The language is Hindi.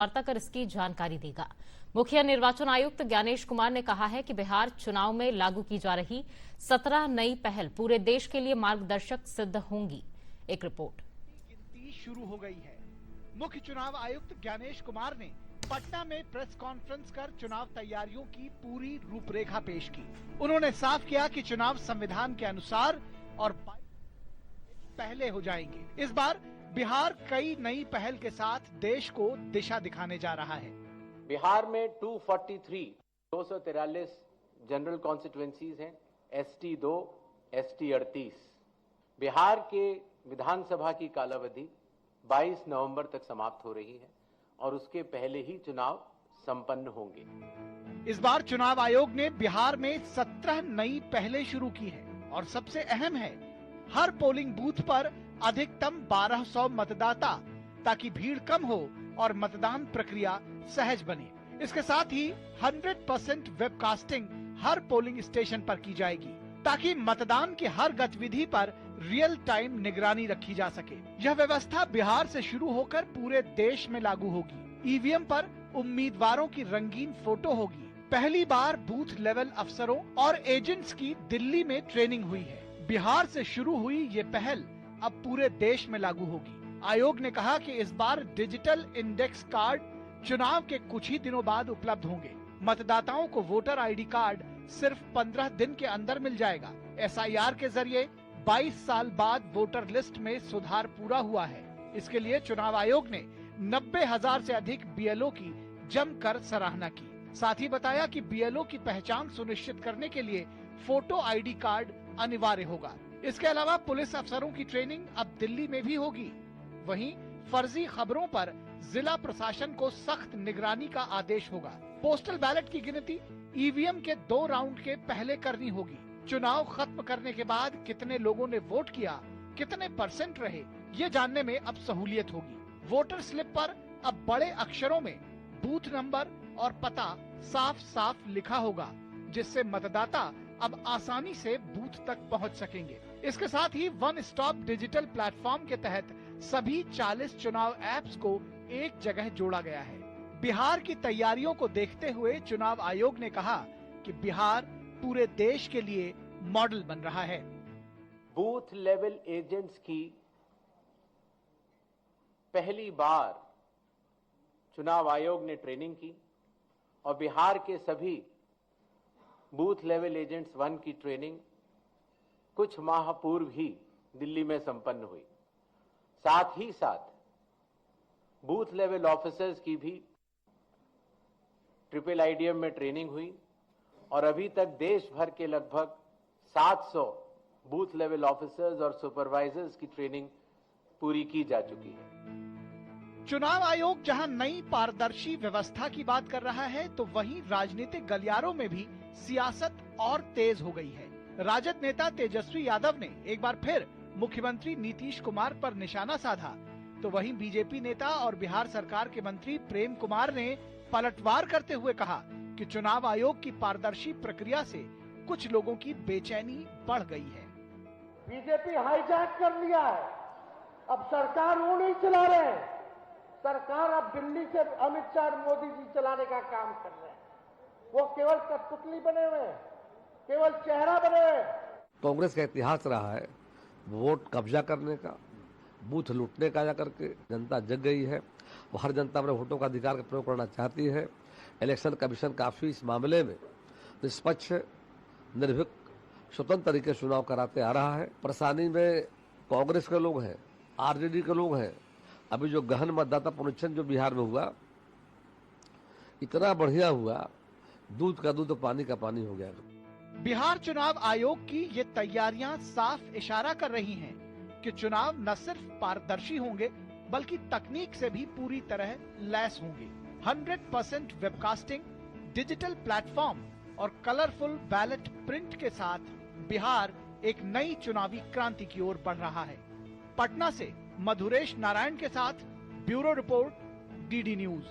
वार्ता कर इसकी जानकारी देगा। मुख्य निर्वाचन आयुक्त ज्ञानेश कुमार ने कहा है कि बिहार चुनाव में लागू की जा रही 17 नई पहल पूरे देश के लिए मार्गदर्शक सिद्ध होंगी। एक रिपोर्ट। गिनती शुरू हो गई है। मुख्य चुनाव आयुक्त ज्ञानेश कुमार ने पटना में प्रेस कॉन्फ्रेंस कर चुनाव तैयारियों की पूरी रूपरेखा पेश की। उन्होंने साफ किया कि चुनाव संविधान के अनुसार और पहले हो जाएंगे। इस बार बिहार कई नई पहल के साथ देश को दिशा दिखाने जा रहा है। बिहार में 243 जनरल कॉन्स्टिट्यूएंसीज हैं, ST 2, ST 38। बिहार के विधानसभा की कालावधि 22 नवंबर तक समाप्त हो रही है और उसके पहले ही चुनाव संपन्न होंगे। इस बार चुनाव आयोग ने बिहार में 17 नई पहलें शुरू की है और सबसे अहम है हर पोलिंग बूथ पर अधिकतम 1200 मतदाता, ताकि भीड़ कम हो और मतदान प्रक्रिया सहज बने। इसके साथ ही 100% वेबकास्टिंग हर पोलिंग स्टेशन पर की जाएगी, ताकि मतदान की हर गतिविधि पर रियल टाइम निगरानी रखी जा सके। यह व्यवस्था बिहार से शुरू होकर पूरे देश में लागू होगी। ईवीएम पर उम्मीदवारों की रंगीन फोटो होगी। पहली बार बूथ लेवल अफसरों और एजेंट्स की दिल्ली में ट्रेनिंग हुई है। बिहार से शुरू हुई ये पहल अब पूरे देश में लागू होगी। आयोग ने कहा कि इस बार डिजिटल इंडेक्स कार्ड चुनाव के कुछ ही दिनों बाद उपलब्ध होंगे। मतदाताओं को वोटर आईडी कार्ड सिर्फ 15 दिन के अंदर मिल जाएगा। SIR के जरिए 22 साल बाद वोटर लिस्ट में सुधार पूरा हुआ है। इसके लिए चुनाव आयोग ने 90,000 से अधिक BLO की जमकर सराहना की। साथ ही बताया कि BLO की पहचान सुनिश्चित करने के लिए फोटो आईडी कार्ड अनिवार्य होगा। इसके अलावा पुलिस अफसरों की ट्रेनिंग अब दिल्ली में भी होगी। वहीं फर्जी खबरों पर जिला प्रशासन को सख्त निगरानी का आदेश होगा। पोस्टल बैलेट की गिनती EVM के 2 राउंड के पहले करनी होगी। चुनाव खत्म करने के बाद कितने लोगों ने वोट किया, कितने % रहे, ये जानने में अब सहूलियत होगी। वोटर स्लिप पर अब बड़े अक्षरों में बूथ नंबर और पता साफ साफ लिखा होगा, जिससे मतदाता अब आसानी से बूथ तक पहुंच सकेंगे। इसके साथ ही वन स्टॉप डिजिटल प्लेटफॉर्म के तहत सभी 40 चुनाव ऐप्स को एक जगह जोड़ा गया है। बिहार की तैयारियों को देखते हुए चुनाव आयोग ने कहा कि बिहार पूरे देश के लिए मॉडल बन रहा है। बूथ लेवल एजेंट्स की पहली बार चुनाव आयोग ने ट्रेनिंग की और बिहार के सभी बूथ लेवल एजेंट्स 1 की ट्रेनिंग कुछ माह पूर्व ही दिल्ली में संपन्न हुई। साथ ही साथ बूथ लेवल ऑफिसर्स की भी ट्रिपल IDM में ट्रेनिंग हुई और अभी तक देश भर के लगभग 700 बूथ लेवल ऑफिसर्स और सुपरवाइजर्स की ट्रेनिंग पूरी की जा चुकी है। चुनाव आयोग जहां नई पारदर्शी व्यवस्था की बात कर रहा है, तो वहीं राजनीतिक गलियारों में भी सियासत और तेज हो गई है। राजद नेता तेजस्वी यादव ने एक बार फिर मुख्यमंत्री नीतीश कुमार पर निशाना साधा, तो वहीं बीजेपी नेता और बिहार सरकार के मंत्री प्रेम कुमार ने पलटवार करते हुए कहा कि चुनाव आयोग की पारदर्शी प्रक्रिया से कुछ लोगों की बेचैनी बढ़ गई है। बीजेपी हाईजैक कर लिया है, अब सरकार वो नहीं चला रहे हैं। सरकार अब दिल्ली से अमित शाह मोदी जी चलाने का काम कर रहे हैं। वो केवल कठपुतली बने हुए हैं, केवल चेहरा बने हुए हैं। कांग्रेस का इतिहास रहा है वोट कब्जा करने का, बूथ लूटने का, जाकर के जनता जग गई है। वो हर जनता अपने वोटों का अधिकार का प्रयोग करना चाहती है। इलेक्शन कमीशन काफी इस मामले में निष्पक्ष, निर्भीक, स्वतंत्र तरीके से चुनाव कराते आ रहा है। परेशानी में कांग्रेस के लोग हैं, RJD के लोग हैं। अभी जो गहन मतदाता पुनरीक्षण जो बिहार में हुआ, इतना बढ़िया हुआ, दूध का दूध पानी का पानी हो गया। बिहार चुनाव आयोग की ये तैयारियां साफ इशारा कर रही हैं कि चुनाव न सिर्फ पारदर्शी होंगे, बल्कि तकनीक से भी पूरी तरह लैस होंगे। 100% वेबकास्टिंग, डिजिटल प्लेटफॉर्म और कलरफुल बैलेट प्रिंट के साथ बिहार एक नई चुनावी क्रांति की ओर बढ़ रहा है। पटना से मधुरेश नारायण के साथ ब्यूरो रिपोर्ट, DD न्यूज।